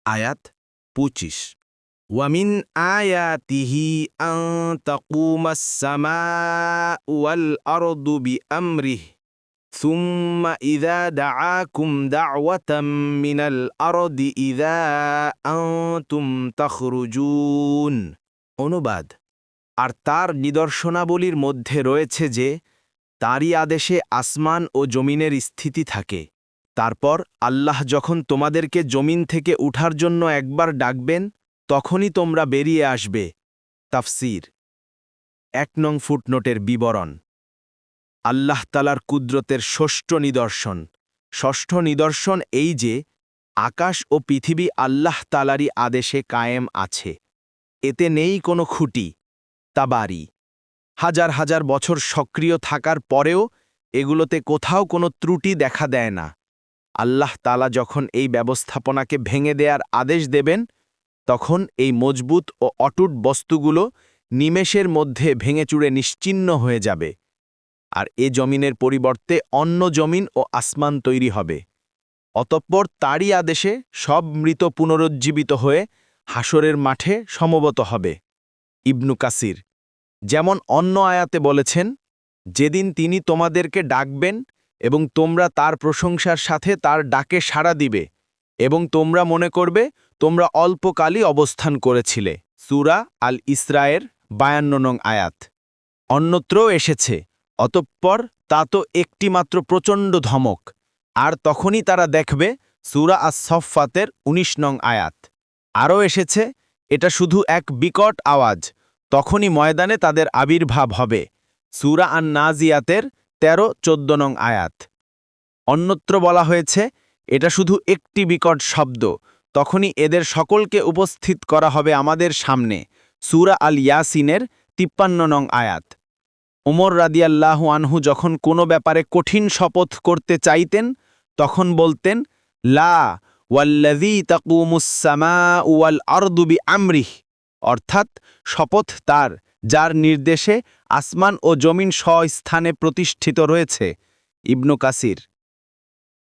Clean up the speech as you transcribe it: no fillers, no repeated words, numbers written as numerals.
আয়াত ২৫ ওয়ামিন আয়াতিহি আন তাকুমাস সামাউ ওয়াল আরদু বিআমরিহি ثم إذا دعاكم دعوة من الأرض إذا أنتم تخرجون অনুবাদ আর তার নিদর্শনাবলীর মধ্যে রয়েছে যে তারই আদেশে আসমান ও জমিনের স্থিতি থাকে তারপর আল্লাহ যখন তোমাদেরকে জমিন থেকে উঠার জন্য একবার ডাকবেন তখনই তোমরা বেরিয়ে আসবে তাফসীর ১ নং ফুটনোটের বিবরণ আল্লাহ তালার কুদরতের ষষ্ঠ নিদর্শন এই যে আকাশ ও পৃথিবী আল্লাহ তালারই আদেশে কায়েম আছে এতে নেই কোনো খুঁটি তাবারি হাজার হাজার বছর সক্রিয় থাকার পরেও এগুলোতে কোথাও কোনো ত্রুটি দেখা দেয় না আল্লাহ তালা যখন এই ব্যবস্থাপনাকে ভেঙে দেওয়ার আদেশ দেবেন তখন এই মজবুত ও অটুট বস্তুগুলো নিমেষের মধ্যে ভেঙেচুড়ে নিশ্চিহ্ন হয়ে যাবে আর এ জমিনের পরিবর্তে অন্য জমিন ও আসমান তৈরি হবে অতঃপর তারই আদেশে সব মৃত পুনরুজ্জীবিত হয়ে হাসরের মাঠে সমবত হবে ইবনু কাসির যেমন অন্য আয়াতে বলেছেন যেদিন তিনি তোমাদেরকে ডাকবেন এবং তোমরা তার প্রশংসার সাথে তার ডাকে সাড়া দিবে এবং তোমরা মনে করবে তোমরা অল্পকালই অবস্থান করেছিলে সূরা আল ইসরায়ের ৫২ নং আয়াত অন্যত্রও এসেছে অতঃপর তা তো একটিমাত্র প্রচণ্ড ধমক আর তখনই তারা দেখবে সূরা আস-সফফাতের ১৯ নং আয়াত আরও এসেছে এটা শুধু এক বিকট আওয়াজ তখনই ময়দানে তাদের আবির্ভাব হবে সূরা আন-নাজিয়াতের ১৩-১৪ নং আয়াত অন্যত্র বলা হয়েছে এটা শুধু একটি বিকট শব্দ তখনই এদের সকলকে উপস্থিত করা হবে আমাদের সামনে সূরা আল ইয়াসিনের ৫৩ নং আয়াত ওমর রাদিয়াল্লাহু আনহু যখন কোনো ব্যাপারে কঠিন শপথ করতে চাইতেন তখন বলতেন লা ওয়াল্লাযী তাকুমুস সামাউ ওয়াল আরদু বিআমরিহি অর্থাৎ শপথ তার যার নির্দেশে আসমান ও জমিন স্বস্থানে প্রতিষ্ঠিত রয়েছে ইবনু কাসির